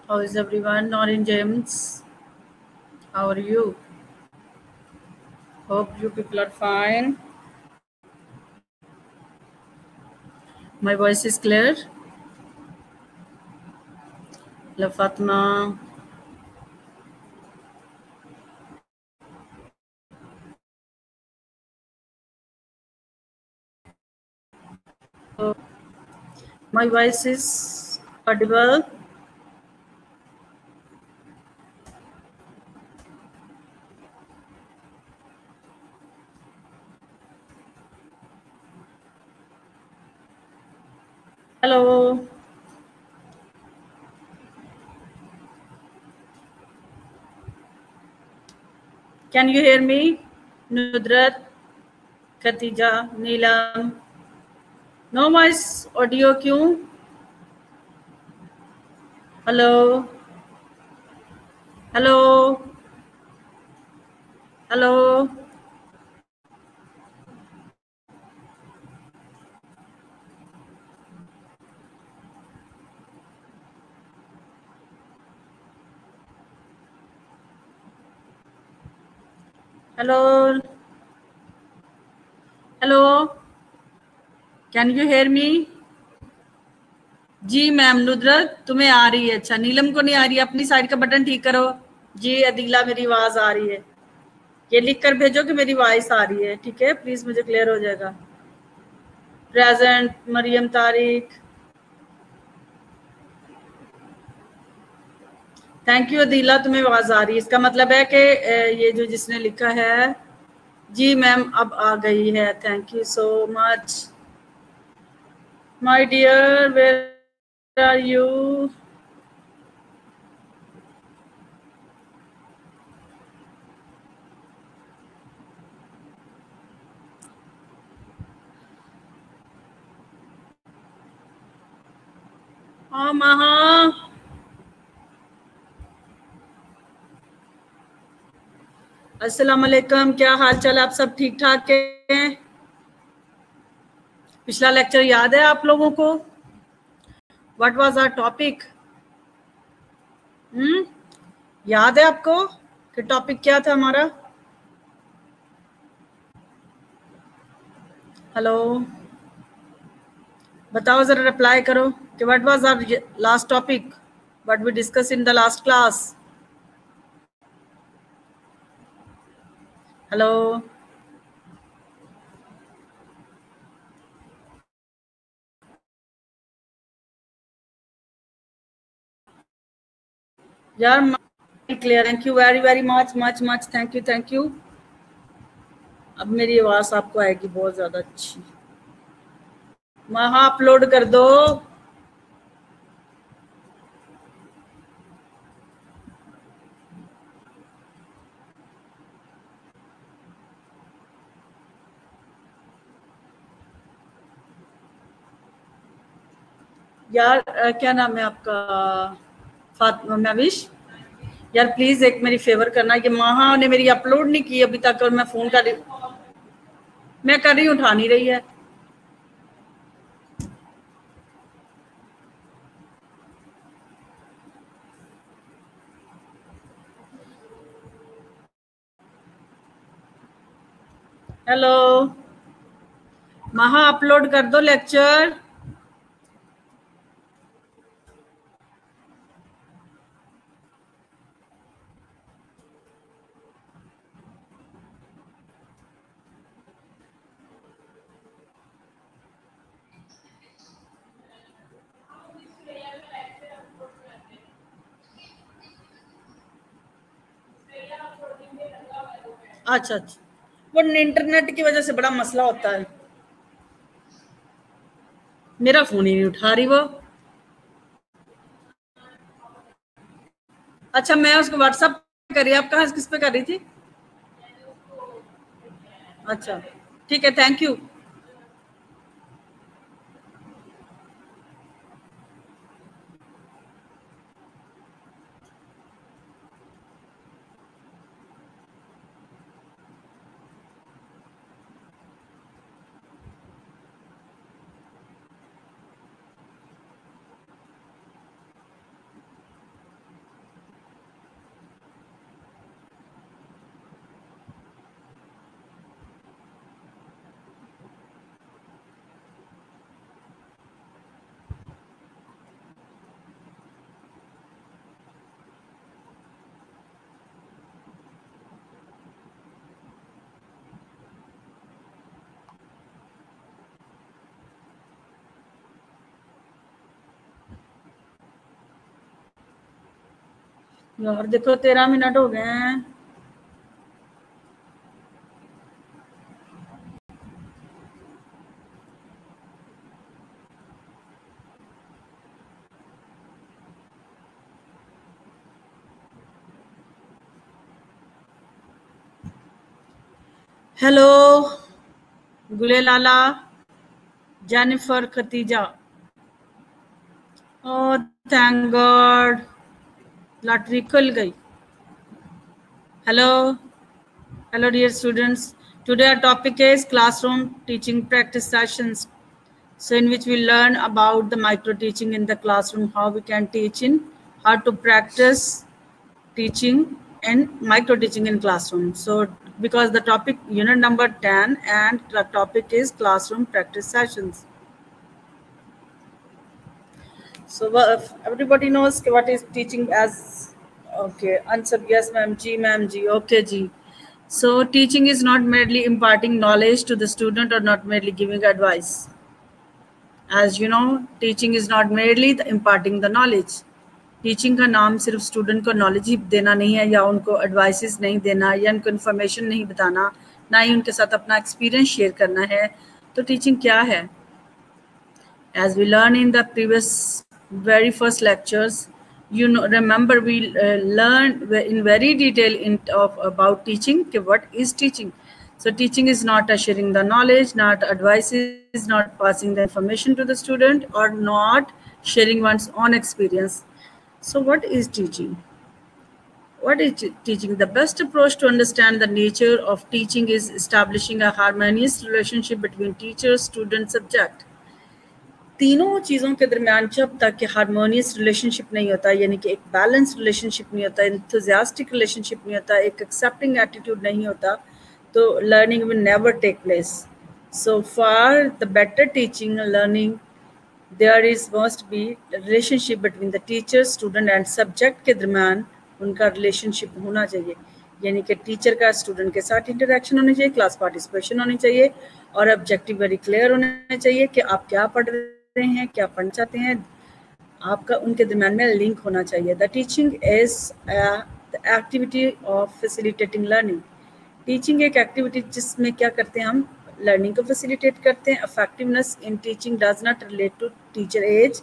How is everyone? Orange James, how are you? Hope you people are fine. My voice is clear. La Fatma. My voice is audible. Hello. Can you hear me? Nudrat, Khatija, Neelam. No voice audio क्यों? Hello. Hello. Hello. Hello. Hello. Can you hear me? जी ma'am नुदरत तुम्हें आ रही है। अच्छा नीलम को नहीं आ रही है। अपनी साइड का बटन ठीक करो। जी अदीला मेरी आवाज आ रही है। ये लिख कर भेजो कि मेरी वॉइस आ रही है। ठीक है प्लीज मुझे क्लियर हो जाएगा। Present Maryam Tariq. Thank you Adeela तुम्हें आवाज आ रही है। इसका मतलब है कि ये जो जिसने लिखा है जी मैम अब आ गई है। Thank you so much my dear. Where are you? हाँ महा। अस्सलाम वालेकुम। क्या हाल चाल? आप सब ठीक ठाक हैं? पिछला लेक्चर याद है आप लोगों को? What was our topic? याद है आपको कि टॉपिक क्या था हमारा? हेलो बताओ जरा रिप्लाई करो कि what was our last topic, what we discuss in the last class. Hello यार clear. Thank you very very much much much. Thank you. अब मेरी आवाज आपको आएगी बहुत ज्यादा अच्छी। वहां अपलोड कर दो। यार क्या नाम है आपका? फातिमा महविश। यार प्लीज एक मेरी फेवर करना कि महा ने मेरी अपलोड नहीं की अभी तक और मैं फोन कर रही। मैं कर रही हूँ उठा नहीं रही है। हेलो महा अपलोड कर दो लेक्चर। अच्छा अच्छा वो इंटरनेट की वजह से बड़ा मसला होता है। मेरा फोन ही नहीं उठा रही वो। अच्छा मैं उसको व्हाट्सएप कर रही। आप कहाँ किस पे कर रही थी? अच्छा ठीक है थैंक यू। यार देखो 13 मिनट हो गए हैं। Hello Gule Lala, Jennifer Khatija. Oh thank god, lottery खुल गई। Hello hello dear students, today our topic is classroom teaching practice sessions, so in which we learn about the micro teaching in the classroom, how we can teach in, how to practice teaching and micro teaching in classroom. So because the topic unit number 10 and the topic is classroom practice sessions. So everybody knows what is teaching as, okay, answer yes ma'am, g, okay g. So teaching is not merely imparting knowledge to the student or not merely giving advice. As you know, teaching is not merely the imparting the knowledge. Teaching का नाम सिर्फ student को knowledge ही देना नहीं है, या उनको advices नहीं देना, या उनको इन्फॉर्मेशन नहीं बताना, ना ही उनके साथ अपना एक्सपीरियंस शेयर करना है। तो टीचिंग क्या है? As we learned in the previous very first lectures, you know, remember we learned in very detail about teaching. Okay, what is teaching? So teaching is not sharing the knowledge, not advices, not passing the information to the student, or not sharing one's own experience. So what is teaching? What is teaching? The best approach to understand the nature of teaching is establishing a harmonious relationship between teacher, student, subject. तीनों चीज़ों के दरमियान जब तक कि harmonious relationship नहीं होता, यानी कि एक बैलेंस रिलेशनशिप नहीं होता, एंथुजियास्टिक रिलेशनशिप नहीं होता, एक एक्सेप्टिंग एटीट्यूड नहीं होता, तो learning will never take place. So for the better teaching and learning there is must be relationship between the teacher, student and subject के दरमियान उनका रिलेशनशिप होना चाहिए. यानी कि टीचर का स्टूडेंट के साथ इंटरेक्शन होनी चाहिए, क्लास पार्टिसिपेशन होनी चाहिए, और ऑब्जेक्टिव वेरी क्लियर होना चाहिए कि आप क्या पढ़ रहे हैं, क्या पढ़ना चाहते हैं, आपका उनके दरम्यान में लिंक होना चाहिए. The teaching is the activity of facilitating learning. Teaching एक एक्टिविटी जिसमें क्या करते हैं, हम लर्निंग को फैसिलिटेट करते हैं. Effectiveness in teaching does not relate to teacher age.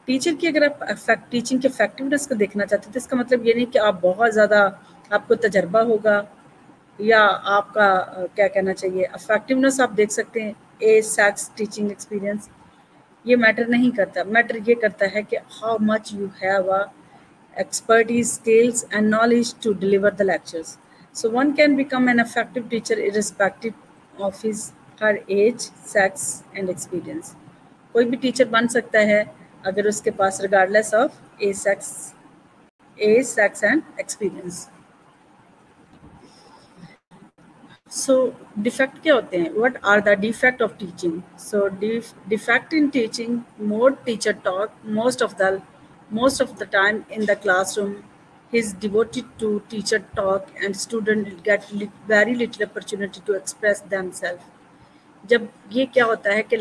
Teacher की अगर आप टीचिंग के इफेक्टिवनेस को देखना चाहते हैं तो इसका मतलब ये नहीं कि आप बहुत ज़्यादा आपको तजर्बा होगा, या आपका क्या कहना चाहिए इफेक्टिवनेस आप देख सकते हैं एज, सेक्स, टीचिंग एक्सपीरियंस, ये मैटर नहीं करता. मैटर ये करता है कि how much you have a expertise, skills and knowledge to deliver the lectures. So one can become an effective teacher irrespective of his her age, sex and experience. कोई भी teacher बन सकता है अगर उसके पास regardless of age, sex and experience. So defect क्या होते हैं? What are the defect of teaching? So defect in teaching, more teacher talk most of the time in the classroom. He's devoted to teacher talk and student get very little opportunity to express themselves. जब ये क्या होता है कि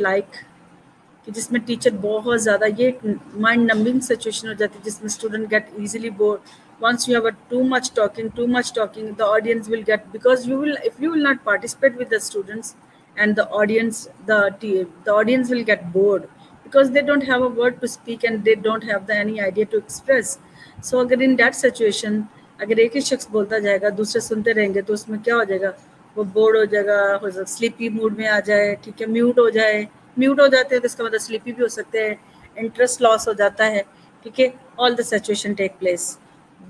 कि जिसमें teacher बहुत ज़्यादा, ये माइंड नंबिंग सिचुएशन हो जाती है जिसमें student gate easily board. Once you have too much talking, the audience will get, because if you will not participate with the students and the audience will get bored because they don't have a word to speak and they don't have any idea to express. So अगर in that situation अगर एक ही शख्स बोलता जाएगा, दूसरे सुनते रहेंगे, तो उसमें क्या हो जाएगा, वो बोर्ड हो जाएगा, स्लीपी मूड में आ जाए, ठीक है, म्यूट हो जाते हैं तो इसका मतलब स्लीपी भी हो सकते हैं, इंटरेस्ट लॉस हो जाता है, ठीक है. All the situation take place.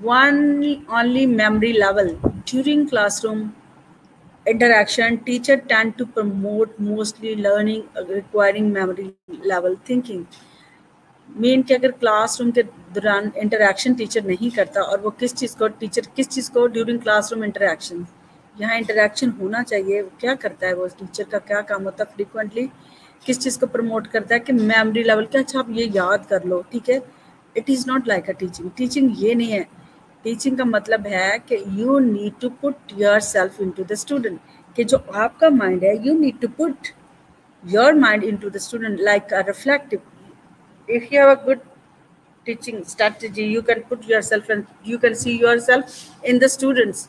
Only memory level. During classroom interaction, teacher tend to promote mostly learning requiring memory level thinking. Main कि अगर क्लासरूम के दौरान इंटरेक्शन टीचर नहीं करता, और वो किस चीज़ को ड्यूरिंग क्लासरूम इंटरेक्शन, यहाँ इंटरेक्शन होना चाहिए, क्या करता है वो, टीचर का क्या काम होता है, फ्रिक्वेंटली किस चीज़ को प्रमोट करता है कि मेमोरी लेवल क्या, अच्छा आप ये याद कर लो, ठीक है. It is not like a teaching ये नहीं है. टीचिंग का मतलब है कि you need to put yourself into the student, कि जो आपका माइंड है, you need to put your mind into the student like a reflective. If you have a good teaching strategy, you can put yourself and you can see yourself in the students.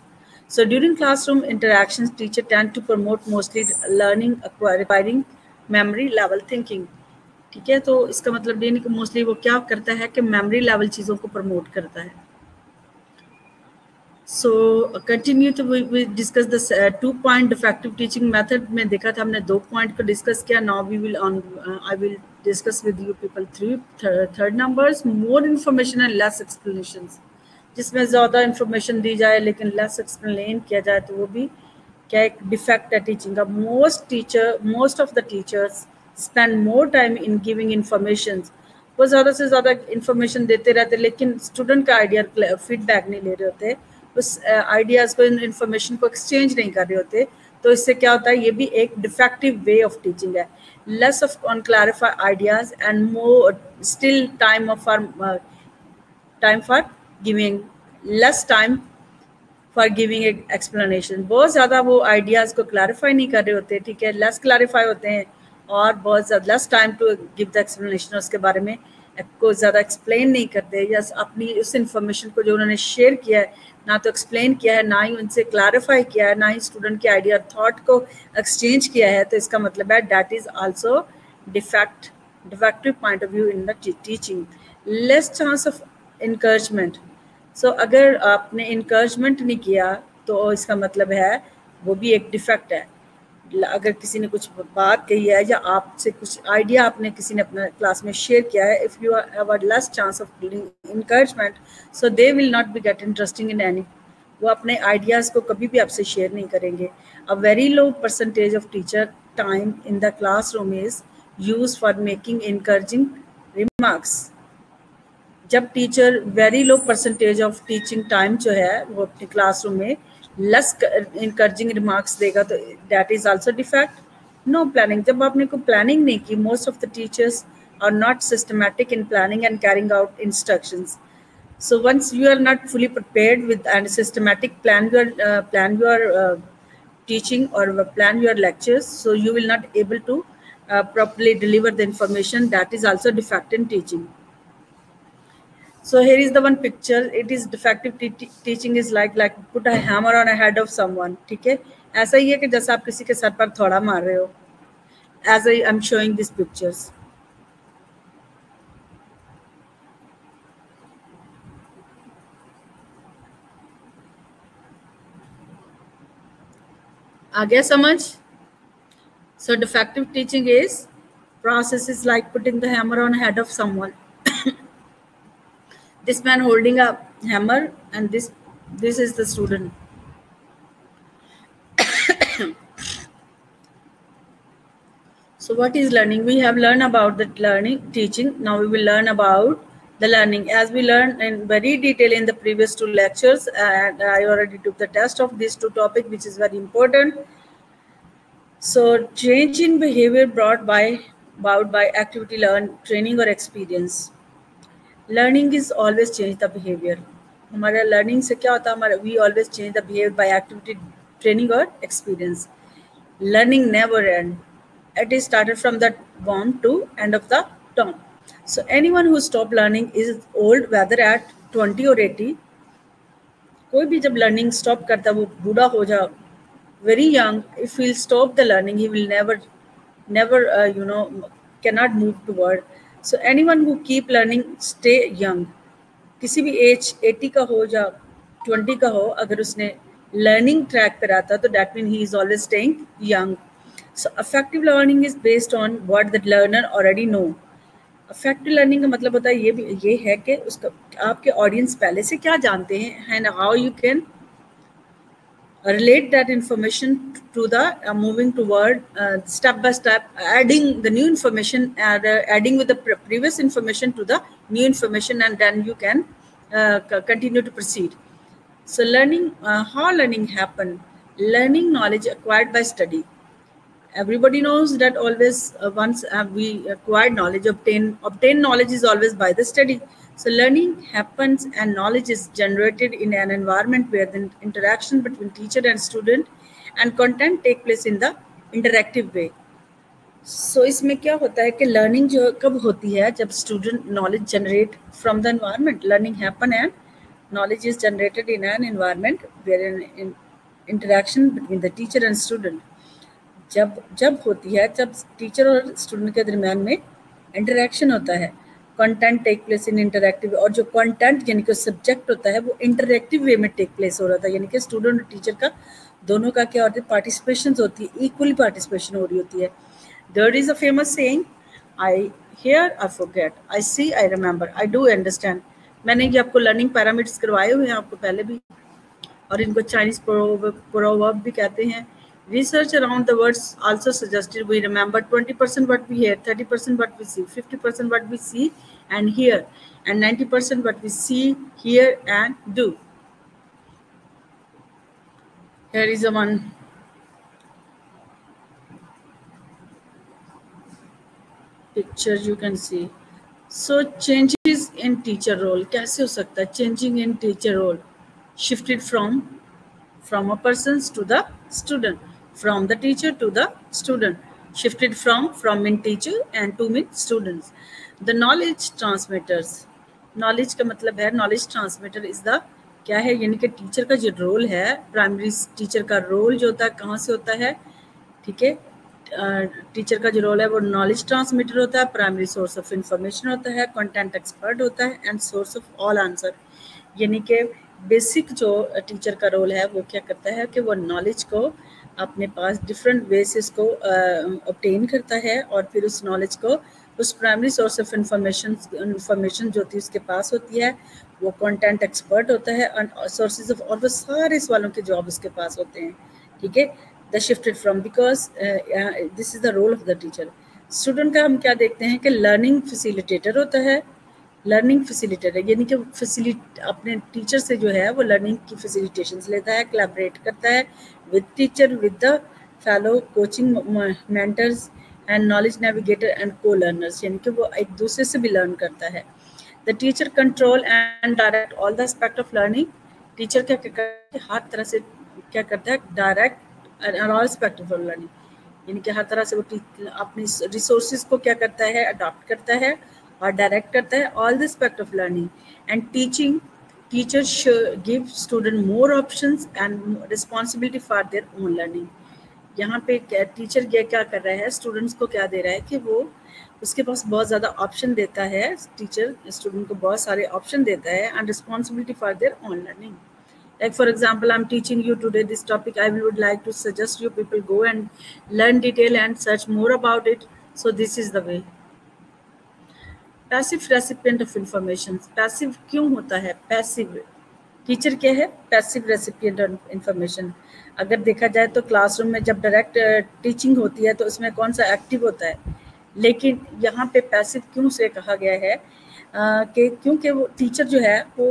So during classroom interactions, teacher tend to promote mostly learning, acquiring memory level thinking. ठीक है, तो इसका मतलब ये नहीं कि mostly वो क्या करता है कि मेमोरी लेवल चीज़ों को प्रमोट करता है. So continue to we discuss this 2-point defective teaching method में देखा था हमने 2 पॉइंट को डिस्कस किया. Now we will on I will discuss with you people third numbers, more information and less explanations. जिसमें ज़्यादा इंफॉर्मेशन दी जाए लेकिन लेस एक्सप्लेन किया जाए तो वो भी क्या एक डिफेक्ट है टीचिंग का. Most of the teachers spend more time in giving information. वो ज़्यादा से ज़्यादा इंफॉर्मेशन देते रहते लेकिन स्टूडेंट का आइडिया फीडबैक नहीं ले रहे होते, उस आइडियाज़ को इंफॉर्मेशन को एक्सचेंज नहीं कर रहे होते. तो इससे क्या होता है, ये भी एक डिफेक्टिव वे ऑफ टीचिंग है. Less of on clarify ideas and more still time for giving less time for giving explanation. बहुत ज़्यादा वो आइडियाज़ को क्लैरिफाई नहीं कर रहे होते, ठीक है, लेस क्लैरिफाई होते हैं और बहुत ज़्यादा less time to give the explanation. उसके बारे में को ज़्यादा एक्सप्लेन नहीं करते या अपनी उस इंफॉर्मेशन को जो उन्होंने शेयर किया है ना तो एक्सप्लेन किया है, ना ही उनसे क्लैरिफाई किया है, ना ही स्टूडेंट के आइडिया थॉट को एक्सचेंज किया है. तो इसका मतलब है that is also defective point of view in the teaching. Less chance of encouragement. So अगर आपने इनकरेजमेंट नहीं किया तो इसका मतलब है वो भी एक डिफेक्ट है. अगर किसी ने कुछ बात कही है या आपसे कुछ आइडिया आपने किसी ने अपने क्लास में शेयर किया है, if you have a less chance of encouragement so they will not be get interesting in any. वो अपने आइडियाज़ को कभी भी आपसे शेयर नहीं करेंगे. A very low percentage of teacher time in the class room is use for making encouraging remarks. जब teacher very low percentage of teaching time जो है वो अपने क्लासरूम में लेस इनकरेजिंग रिमार्क्स देगा तो that is also defect. No planning. जब आपने कोई प्लानिंग नहीं की, most of the teachers are not systematic in planning and carrying out instructions. So once you are not fully prepared with and systematic plan your teaching or plan your lectures, so you will not able to properly deliver the information. That is also defect in teaching. So here is the one picture. It is defective teaching is like put a hammer on a head of someone. ठीक है, ऐसा ही है कि जैसे आप किसी के sir पर थोड़ा मार रहे हो. As I am showing these pictures. आ गया समझ? So defective teaching is process is like putting the hammer on the head of someone. This man holding a hammer and this is the student. So what is learning? We have learned about the teaching. Now we will learn about the learning. As we learned in very detail in the previous 2 lectures, and I already took the test of these 2 topics, which is very important. So change in behavior brought about by activity, training or experience. Learning is always change the behavior. हमारा learning से क्या होता है, हमारा we always change the behavior by activity, training or experience. Learning never end. It is started from the womb to end of the term. So anyone who stop learning is old, whether at 20 or 80. कोई भी जब learning stop करता है वो बूढ़ा हो जा, very young, if he'll stop the learning, he will never cannot move toward. So anyone who keep learning stay young. किसी भी एज 80 का हो या 20 का हो, अगर उसने learning track पे रहता तो that means he is always staying young. So effective learning is based on what the learner already know. Effective learning का मतलब होता है ये है कि उसका आपके ऑडियंस पहले से क्या जानते हैं and how you can relate that information to the moving toward step by step, adding the new information and adding with the previous information to the new information, and then you can continue to proceed. So learning, how learning happen? Learning knowledge acquired by study. Everybody knows that always once we acquired knowledge, obtain knowledge is always by the study. So learning happens and knowledge is generated in an environment where the interaction between teacher and student and content take place in the interactive way. सो इसमें क्या होता है कि learning जो कब होती है, जब student knowledge generate from the environment. Learning happen and knowledge is generated in an environment where an interaction between the teacher and student जब होती है, जब टीचर और स्टूडेंट के दरमियान में इंटरेक्शन होता है. Content take place in interactive, और जो कंटेंट यानी कि सब्जेक्ट होता है वो इंटरेक्टिव वे में टेक प्लेस हो रहा था, यानी कि स्टूडेंट और टीचर का दोनों का क्या होता है, पार्टिसिपेशन होती है, इक्वली पार्टिसिपेशन हो रही होती है. There is a famous saying, I hear, I forget, I see, I remember, I do understand. मैंने ये आपको लर्निंग पैरामीटर्स करवाए हुए हैं आपको पहले भी, और इनको चाइनीज प्रोवर्ब भी कहते हैं. Research around the words also suggested we remember 20% what we hear, 30% what we see, 50% what we see and hear, and 90% what we see, hear and do. Here is a one picture you can see. So changes in teacher role कैसे हो सकता है? Changing in teacher role shifted from a person to the student, from the teacher to the student, shifted from mean teacher and to mean students. The knowledge transmitters, knowledge का मतलब है, knowledge transmitter is the क्या है, यानी कि teacher का जो role है, प्राइमरी टीचर का रोल जो होता है कहाँ से होता है, ठीक है. टीचर का जो रोल है वो नॉलेज ट्रांसमीटर होता है, प्राइमरी सोर्स ऑफ इंफॉर्मेशन होता है, कंटेंट एक्सपर्ट होता है, and source of all answer. यानी कि बेसिक जो टीचर का रोल है वो क्या करता है कि वो नॉलेज को अपने पास डिफरेंट वे से इसको ऑब्टेन करता है, और फिर उस नॉलेज को उस प्राइमरी सोर्स ऑफ इंफॉर्मेशन जो होती है उसके पास होती है, वो कंटेंट एक्सपर्ट होता है, एंड सोर्सेज ऑफ, और वो सारे सवालों के जवाब उसके पास होते हैं, ठीक है. The shifted from, because this is the role of the teacher. Student का हम क्या देखते हैं कि लर्निंग फैसिलिटेटर होता है. लर्निंग फैसिलिटेटर यानी कि अपने टीचर से जो है वो लर्निंग की फैसिलिटेशंस लेता है, कोलैबोरेट करता है with teacher, with the fellow coaching mentors and knowledge navigator and को लर्नर्स, यानी कि वो एक दूसरे से भी लर्न करता है. The teacher control and direct all the aspect of learning. Teacher क्या करता है, हर तरह से क्या करता है, direct all aspect of learning, यानी कि हर तरह से वो अपनी रिसोर्सेज को क्या करता है, अडॉप्ट करता है और डायरेक्ट करता है all the aspect of learning. And teaching, teachers give student more options and responsibility for their own learning. यहाँ पे टीचर ये क्या कर रहा है, स्टूडेंट्स को क्या दे रहा है कि वो उसके पास बहुत ज़्यादा ऑप्शन देता है. टीचर स्टूडेंट को बहुत सारे ऑप्शन देता है, and responsibility for their own learning. Like for example, I'm teaching you today this topic. I would like to suggest you people go and learn detail and search more about it. So this is the way. Passive recipient of information. Passive क्यों होता है? Passive teacher क्या है? Passive recipient of information. अगर देखा जाए तो classroom में जब डायरेक्ट टीचिंग होती है तो उसमें कौन सा एक्टिव होता है, लेकिन यहाँ पे पैसिव क्यों से कहा गया है कि क्योंकि वो टीचर जो है वो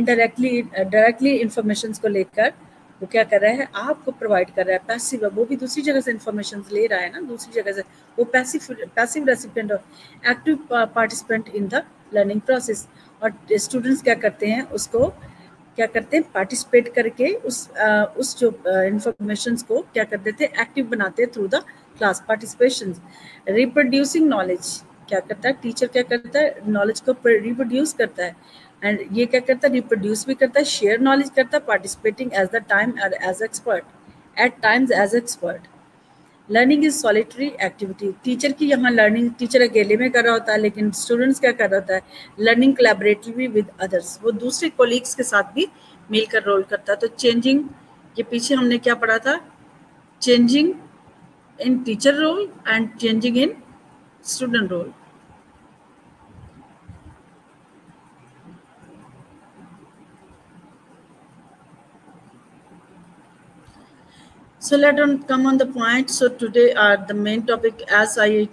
डायरेक्टली इंफॉर्मेशन को लेकर वो क्या कर रहा है, आपको प्रोवाइड कर रहा है. पैसिव है, वो भी दूसरी जगह से इंफॉर्मेशन ले रहा है ना, दूसरी जगह से. वो पैसिव रेसिपिएंट और active participant in the learning process. और स्टूडेंट्स क्या करते हैं, उसको क्या करते हैं, पार्टिसिपेट करके उस जो इंफॉर्मेशन को क्या कर देते हैं, एक्टिव बनाते हैं through the class participation. Reproducing knowledge क्या करता है, टीचर क्या करता है, नॉलेज को रिप्रोड्यूस करता है, एंड ये क्या करता है, रिप्रोड्यूस भी करता है, शेयर नॉलेज करता है, participating as the time as expert, at times as expert. Learning is solitary activity. Teacher की यहाँ लर्निंग टीचर अकेले में कर रहा होता है, लेकिन स्टूडेंट्स क्या कर रहा होता है, लर्निंग कोलैबोरेटिवली विद अदर्स, वो दूसरे कोलीग्स के साथ भी मिलकर रोल करता है. तो चेंजिंग, ये पीछे हमने क्या पढ़ा था, changing in teacher role and changing in student role. So let us come on the point. So today the main topic, as I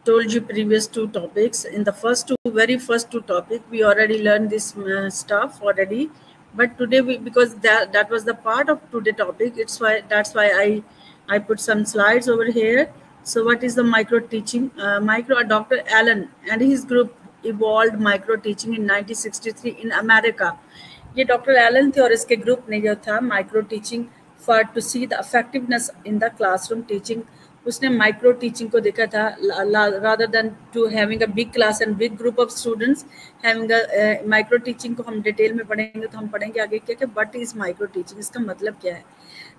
told you previous two topics, in the very first two topic we already learned this stuff already, but today because that was the part of today topic, that's why I put some slides over here. So what is the micro teaching? Dr. Allen and his group evolved micro teaching in 1963 in America. ये doctor Elon थे और इसके group ने जो था micro teaching for to see the effectiveness in the classroom teaching उसने micro teaching को देखा था, rather than to having a big class and big group of students having a micro teaching को हम डिटेल में पढ़ेंगे, तो हम पढ़ेंगे आगे क्या कि व्हाट इज माइक्रो टीचिंग, इसका मतलब क्या है।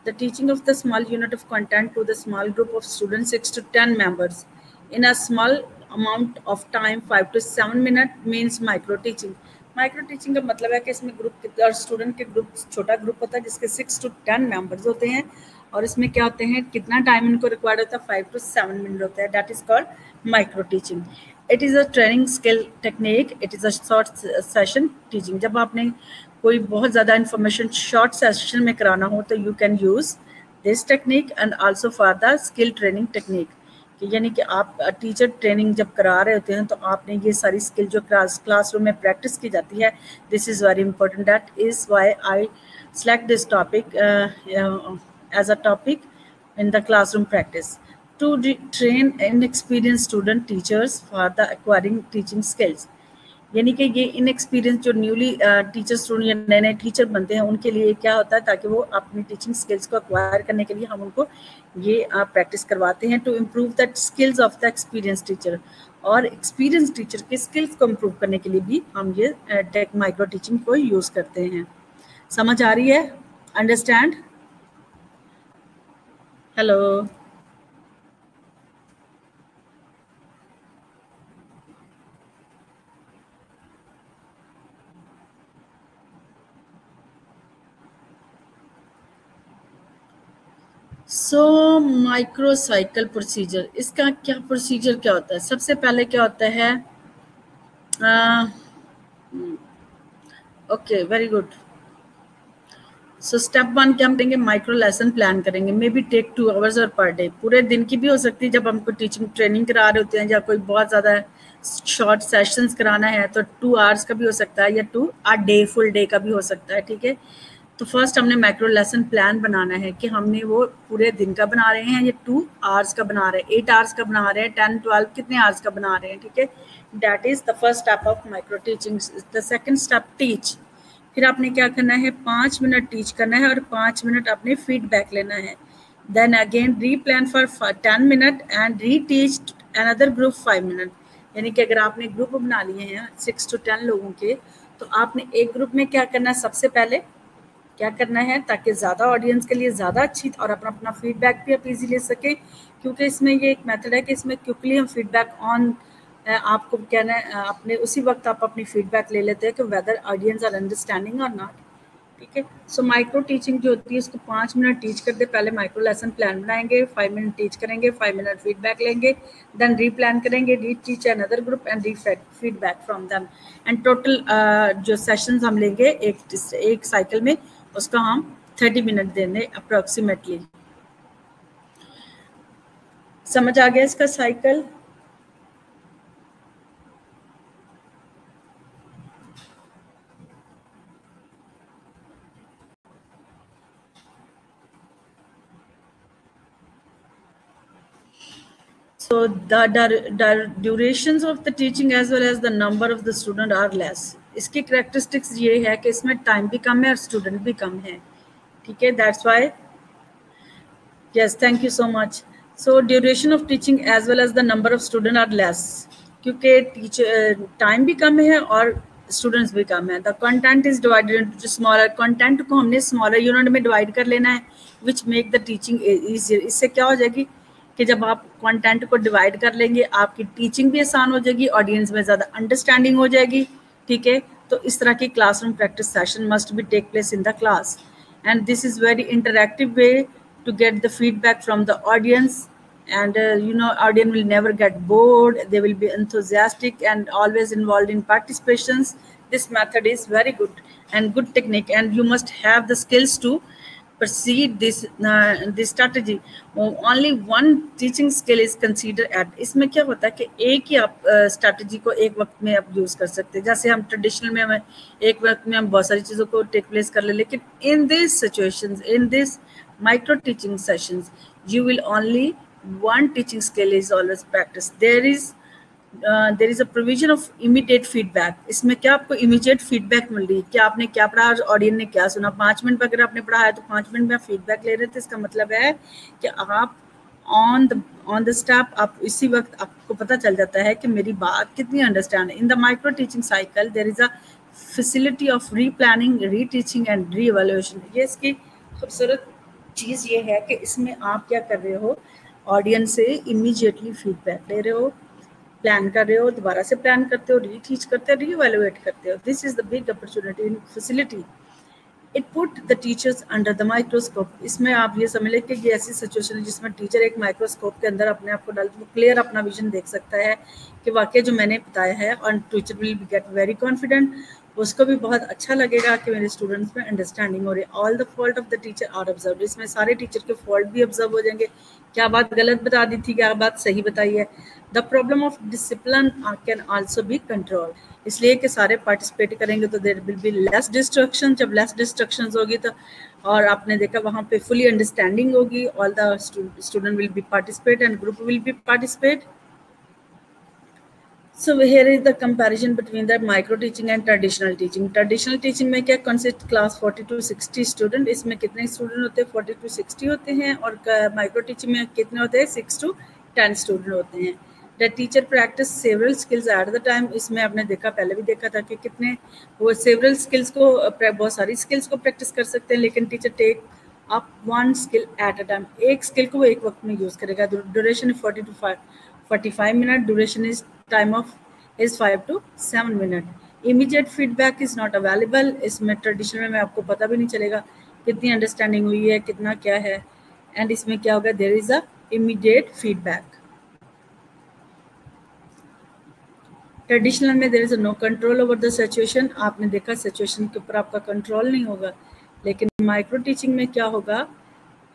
The teaching of the small unit of content to the small group of students 6 to 10 members in a small amount of time 5 to 7 minutes means micro teaching। Micro teaching का मतलब है कि इसमें group और स्टूडेंट के group, छोटा group होता है जिसके 6 to 10 members होते हैं, और इसमें क्या होते हैं, कितना टाइम इनको रिक्वायर्ड होता है, 5 to 7 मिनट होता है। That is called micro teaching. It is a training skill technique, it is a short session teaching. जब आपने कोई बहुत ज़्यादा इन्फॉर्मेशन शॉर्ट सेशन में कराना हो तो you can use this technique and also for the skill training technique, कि यानी कि आप टीचर ट्रेनिंग जब करा रहे होते हैं तो आपने ये सारी स्किल जो क्लासरूम में प्रैक्टिस की जाती है, this is very important. That is why I select this topic as a topic in the classroom practice to train inexperienced student teachers for the acquiring teaching skills। यानी कि ये inexperience जो newly teacher student या नए नए teacher बनते हैं उनके लिए क्या होता है, ताकि वो अपनी टीचिंग स्किल्स को एक्वायर करने के लिए हम उनको ये प्रैक्टिस करवाते हैं to improve the skills of the experience teacher. और एक्सपीरियंस टीचर के स्किल्स को इम्प्रूव करने के लिए भी हम ये माइक्रो टीचिंग को यूज़ करते हैं। समझ आ रही है? Understand? Hello, so micro cycle procedure, इसका क्या प्रोसीजर क्या होता है? सबसे पहले क्या होता है, okay very good. So step 1 क्या हम करेंगे, माइक्रो लेसन प्लान करेंगे, मे बी टेक 2 hours और पर डे, पूरे दिन की भी हो सकती है जब हमको टीचिंग ट्रेनिंग करा रहे होते हैं, या कोई बहुत ज़्यादा शॉर्ट सेशंस कराना है तो 2 hours का भी हो सकता है, या 2 a day फुल डे का भी हो सकता है। ठीक है, तो फर्स्ट हमने माइक्रो लेसन प्लान बनाना है कि हमने वो पूरे दिन का बना रहे हैं, ये 2 hours का बना रहे हैं, 8 hours का बना रहे हैं, 10 12 कितने hours का बना रहे हैं। ठीक है, that is the first step of micro teaching. The second step teach, फिर आपने क्या करना है, 5 मिनट टीच करना है और 5 मिनट आपने फीडबैक लेना है। देन अगेन री plan for 10 minute and re teach another group 5 minute. यानी कि अगर आपने ग्रुप बना लिए हैं 6 to 10 लोगों के, तो आपने एक ग्रुप में क्या करना है, सबसे पहले क्या करना है, ताकि ज़्यादा ऑडियंस के लिए ज़्यादा अच्छी और अपना फीडबैक भी आप इजी ले सकें, क्योंकि इसमें ये एक मेथड है कि इसमें क्विकली हम फीडबैक ऑन आपको कहना है, अपने उसी वक्त आप अपनी फीडबैक ले लेते हैं कि वेदर ऑडियंस आर अंडरस्टैंडिंग और नॉट। ठीक है, सो माइक्रो टीचिंग जो होती है उसको 5 मिनट टीच करते, पहले माइक्रो लेसन प्लान बनाएंगे, 5 मिनट टीच करेंगे, 5 मिनट फीडबैक लेंगे, देन री प्लान करेंगे, री teach another group and re feedback from them, and total जो सेशंस हम लेंगे एक साइकिल में, उसका हम 30 मिनट देंगे अप्रोक्सीमेटली। समझ आ गया इसका cycle? So the durations of the teaching as well as the number of the student are less। इसकी characteristics ये है कि इसमें टाइम भी कम है और स्टूडेंट भी कम है। ठीक है, that's why yes, thank you so much। So duration of teaching as well as the number of student are less, क्योंकि टीचर टाइम भी कम है और स्टूडेंट्स भी कम है। The content is divided into smaller, content को हमने स्मॉलर यूनिट में divide कर लेना है, which make the teaching easier. इससे क्या हो जाएगी कि जब आप कंटेंट को डिवाइड कर लेंगे आपकी टीचिंग भी आसान हो जाएगी, ऑडियंस में ज़्यादा अंडरस्टैंडिंग हो जाएगी। ठीक है, तो इस तरह की classroom practice session must be take place in the class, and this is very interactive way to get the feedback from the audience, and audience will never get bored, they will be enthusiastic and always involved in participations। This method is very good and good technique, and you must have the skills to proceed this strategy। Only one teaching skill is considered at। इसमें क्या होता है कि एक ही आप strategy को एक वक्त में आप यूज़ कर सकते हैं। जैसे हम ट्रेडिशनल में हमें एक वक्त में हम बहुत सारी चीज़ों को टेक प्लेस कर ले, लेकिन in this situations, in this micro teaching sessions, you will only one teaching skill is always practice। there is a provision of immediate feedback। इसमें क्या आपको immediate feedback मिल रही है कि आपने क्या पढ़ा और ऑडियंस ने क्या सुना। 5 मिनट अगर आपने पढ़ा है तो 5 मिनट में आप फीडबैक ले रहे थे, इसका मतलब है कि आप ऑन द स्टेप आप इसी वक्त आपको पता चल जाता है कि मेरी बात कितनी understand. In the micro teaching cycle there is a facility of replanning, reteaching and reevaluation. ये इसकी खूबसूरत चीज़ ये है कि इसमें आप क्या कर रहे हो, ऑडियंस से इमीडिएटली फीडबैक ले रहे हो, प्लान कर रहे हो, दोबारा से प्लान करते हो, री टीच करते हो, री इवैल्यूएट करते हो। This is the big opportunity in facility. It put the teachers under the microscope. इसमें आप ये समझ लें कि ये ऐसी सिचुएशन है जिसमें टीचर एक माइक्रोस्कोप के अंदर अपने आप को डाल वो क्लियर अपना विजन देख सकता है कि वाकई जो मैंने बताया है, और teacher will be get very confident. उसको भी बहुत अच्छा लगेगा कि मेरे स्टूडेंट्स में अंडरस्टैंडिंग हो रही है। All the fault of the teacher are observe. इसमें सारे टीचर के फॉल्ट भी ऑब्जर्व हो जाएंगे, क्या बात गलत बता दी थी, क्या बात सही बताई है। The problem of discipline can also be control. इसलिए कि सारे पार्टिसिपेट करेंगे तो there will be less distraction. जब लेस डिस्ट्रक्शंस होगी तो, और आपने देखा वहाँ पे फुली अंडरस्टैंडिंग होगी, all the student will be participate and group will be participate. So here is the comparison between the micro teaching and traditional teaching. Traditional teaching में क्या consist class 40 to 60 student, इसमें कितने student होते हैं, 40 to 60 होते हैं, और micro teaching में कितने होते हैं, 6 to 10 student होते हैं। The teacher practice several skills at the time। इसमें आपने देखा, पहले भी देखा था कि कितने वो several skills को, बहुत सारी skills को practice कर सकते हैं, लेकिन teacher take up one skill at a time। एक skill को वो एक वक्त में use करेगा। Duration is 40 to 45 minutes। Duration is time of is 5 to 7 minutes। Immediate feedback is not available। इसमें ट्रेडिशनल में आपको पता भी नहीं चलेगा कितनी अंडरस्टैंडिंग हुई है, कितना क्या है। एंड इसमें क्या होगा, there is a immediate feedback. Traditional में there is no control over the situation. आपने देखा सिचुएशन के ऊपर आपका कंट्रोल नहीं होगा। लेकिन माइक्रो टीचिंग में क्या होगा,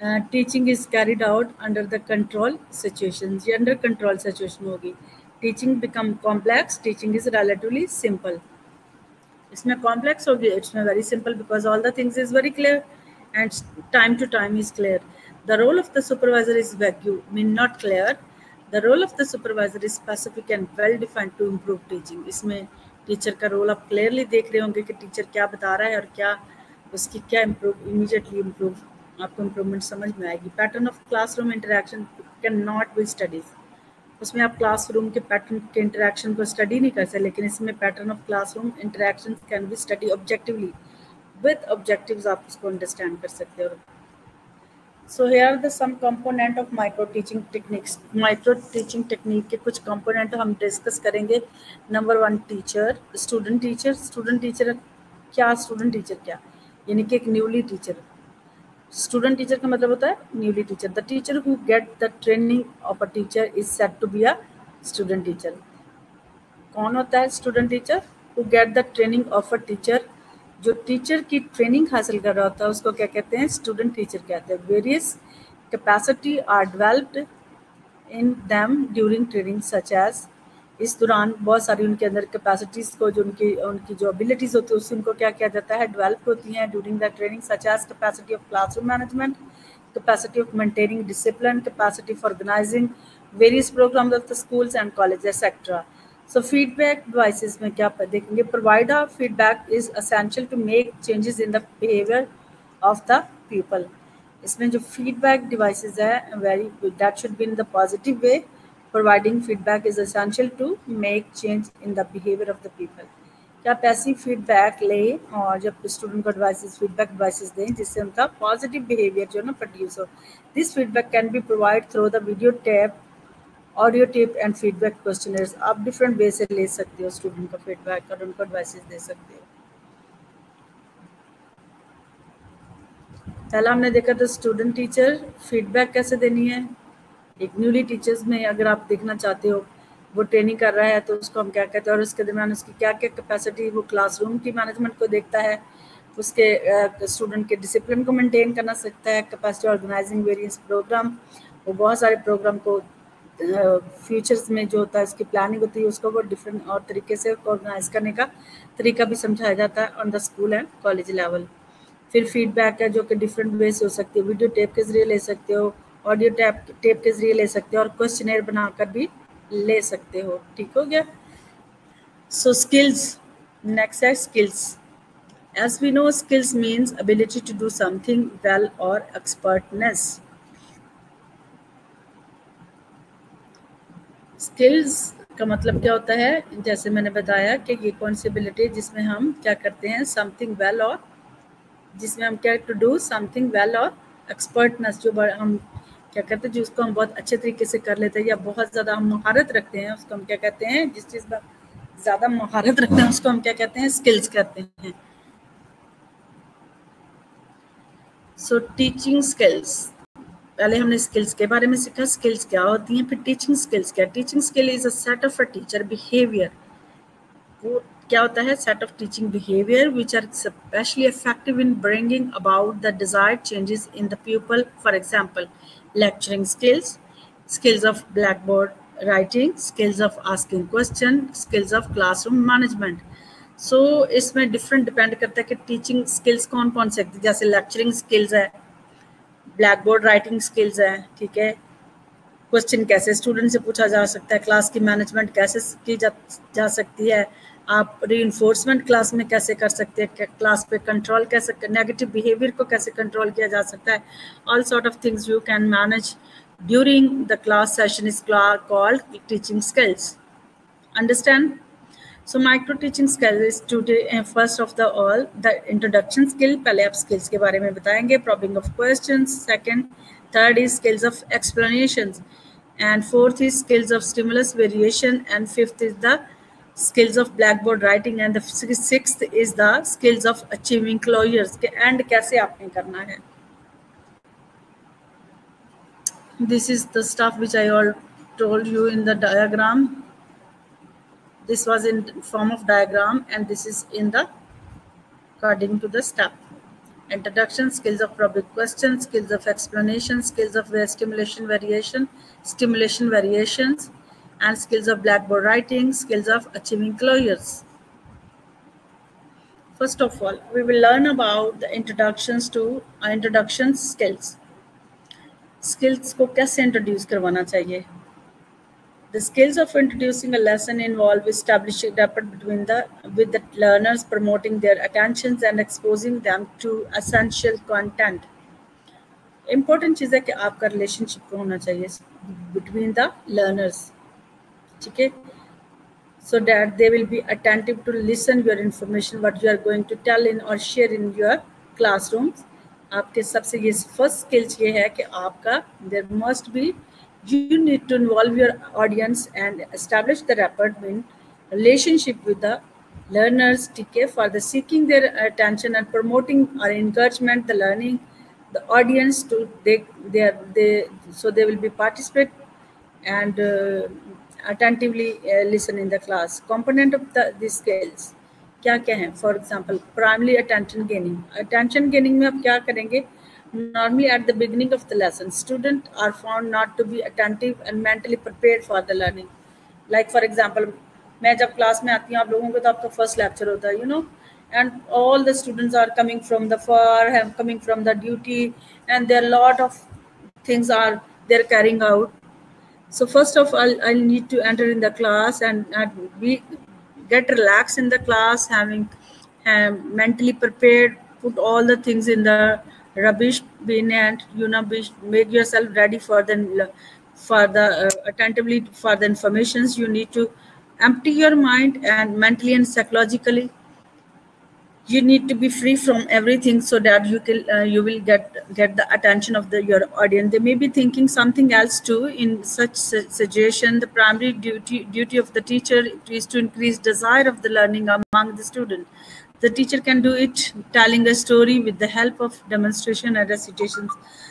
teaching is carried out under the control situation. ये अंडर कंट्रोल सिचुएशन होगी। Teaching become complex, teaching is relatively simple. इसमें कॉम्प्लेक्स होगी, इसमें very simple, because all the things is very clear and time to time is clear. The role of the supervisor is vague, mean not clear. The role of the supervisor is specific and well defined to improve teaching. इसमें teacher का role आप clearly देख रहे होंगे कि teacher क्या बता रहा है और क्या उसकी क्या इम्प्रूव, इमीडिएटली इम्प्रूव, आपको इम्प्रूवमेंट समझ में आएगी। Pattern of classroom interaction can not be studies. उसमें आप क्लासरूम के पैटर्न के इंटरेक्शन को स्टडी नहीं कर सकते, लेकिन इसमें pattern of classroom interaction can be study objectively. With objectives आप उसको अंडरस्टैंड कर सकते हो। So here are the some component of micro teaching techniques. Micro teaching technique के कुछ कंपोनेंट हम डिस्कस करेंगे। Number 1, teacher, student teacher. Student teacher क्या, स्टूडेंट टीचर क्या, यानी कि एक न्यूली टीचर। स्टूडेंट टीचर का मतलब होता है newly teacher. The teacher who get the training of a teacher is said to be a student teacher. कौन होता है student teacher? Who get the training of a teacher, जो teacher की training हासिल कर रहा होता है उसको क्या कहते हैं, स्टूडेंट टीचर कहते हैं। Various capacity are developed in them during training such as. इस दौरान बहुत सारी उनके अंदर कैपेसिटीज को, जो उनकी जो एबिलिटीज होती है उससे उनको क्या किया जाता है, डेवलप होती हैं during the training. Such as capacity of classroom management, capacity of maintaining discipline, capacity for organising various programmes of the schools and college etcetera. So feedback devices में क्या देखेंगे, provide a feedback is essential to make changes in the behaviour of the people. इसमें जो feedback devices है, very that should be in the positive way. Providing feedback is essential to make change in the behavior of the people। क्या आप ऐसी feedback लें और जब student को डिवाइसेस, फीडबैक डिवाइसेस दें जिससे उनका पॉजिटिव बिहेवियर जो ना प्रोड्यूस हो। This feedback can be provide through the video tape, audio tape and feedback questioners. आप डिफरेंट वे से ले सकते हो स्टूडेंट का फीडबैक और उनको डिवाइसेस दे सकते हो। पहला हमने देखा था स्टूडेंट टीचर फीडबैक कैसे देनी है। एक न्यूली टीचर्स में अगर आप देखना चाहते हो, वो ट्रेनिंग कर रहा है तो उसको हम क्या कहते हैं, और उसके दरमियान उसकी क्या क्या कैपेसिटी, वो क्लासरूम की मैनेजमेंट को देखता है, उसके स्टूडेंट के डिसिप्लिन को मेंटेन करना सकता है, कैपेसिटी ऑर्गेनाइजिंग वेरियस प्रोग्राम, वो बहुत सारे प्रोग्राम को फ्यूचर्स में जो होता है उसकी प्लानिंग होती है, उसको वो डिफरेंट और तरीके से ऑर्गेनाइज करने का तरीका भी समझाया जाता है on the school and college level. फिर फीडबैक है जो कि डिफरेंट वे से हो सकती है, वीडियो टेप के जरिए ले सकते हो, ऑडियो टेप के जरिए ले सकते हो, और क्वेश्चनर बनाकर भी ले सकते हो। ठीक हो गया। सो स्किल्स, नेक्स्ट है skills. As we know skills means ability to do something well और एक्सपर्टनेस। स्किल्स का मतलब क्या होता है, जैसे मैंने बताया कि ये कौन सी एबिलिटी जिसमें हम क्या करते हैं समथिंग वेल, और जिसमें हम क्या टू डू समथिंग वेल, और एक्सपर्टनेस जो हम क्या कहते हैं, जिसको हम बहुत अच्छे तरीके से कर लेते हैं या बहुत ज़्यादा हम महारत रखते हैं, उसको हम क्या कहते हैं, जिस चीज़ में ज़्यादा महारत रखते हैं उसको हम क्या कहते हैं, स्किल्स कहते हैं। सो टीचिंग स्किल्स, पहले हमने स्किल्स के बारे में सीखा, स्किल्स क्या होती हैं, फिर टीचिंग स्किल्स क्या। Teaching skill is a set of a teacher behaviour, वो क्या होता है, set of teaching behaviour which are specially effective in bringing about the desired changes in the people. For example lecturing skills, skills of black board writing, skills of asking question, skills of classroom management. So इसमें different depend करता है कि teaching skills कौन कौन से, जैसे lecturing skills है, black board writing skills है, ठीक है, क्वेश्चन कैसे स्टूडेंट से पूछा जा सकता है, क्लास की मैनेजमेंट कैसे की जा सकती है, आप रीइंफोर्समेंट क्लास में कैसे कर सकते हैं, क्लास पे कंट्रोल कैसे, नेगेटिव बिहेवियर को कैसे कंट्रोल किया जा सकता है, all sort of things you can manage during the class session is called teaching skills. Understand? So micro teaching skill is today first of the all the introduction skill, पहले आप skills के बारे में बताएंगे, probing of questions, second, third is skills of explanations, and fourth is skills of stimulus variation, and fifth is the skills of blackboard writing, and the sixth is the skills of achieving closures के end कैसे आपने करना है। This is the stuff which I all told you in the diagram. This was in form of diagram, and this is in the according to the step. Introduction, skills of probing questions, skills of explanation, skills of stimulation variations, and skills of blackboard writing, skills of achieving closures. First of all, we will learn about the introduction skills. Skills को कैसे introduce करवाना चाहिए? The skills of introducing a lesson involve establishing rapport with the learners, promoting their attentions and exposing them to essential content. Important चीज़ है कि आपका relationship को होना चाहिए between the learners, ठीक है? So that they will be attentive to listen your information, what you are going to tell in or share in your classrooms. आपके सबसे ये first skills ये है कि आपका there must be, you need to involve your audience and establish the rapport in relationship with the learners, ठीक है, for the seeking their attention and promoting or encouragement the learning, the audience to they so they will be participate and attentively listen in the class. Component of these skills क्या क्या है? For example, primarily attention gaining. Attention gaining में आप क्या करेंगे? Normally at the beginning of the lesson, students are found not to be attentive and mentally prepared for the learning. Like for example, मैं जब class में आती हूँ आप लोगों को, तो आपका फर्स्ट लेक्चर होता है, you know, and all the students are coming from the far, coming from the duty, and there are lot of things are they're carrying out. So first of all, I need to enter in the class and we get relaxed in the class, having mentally prepared, put all the things in the rubbish bin, and make yourself ready for the attentively for the informations. You need to empty your mind, and mentally and psychologically you need to be free from everything so that you will get the attention of your audience. They may be thinking something else too. In such situation, the primary duty of the teacher is to increase desire of the learning among the student. The teacher can do it telling a story with the help of demonstration and recitations.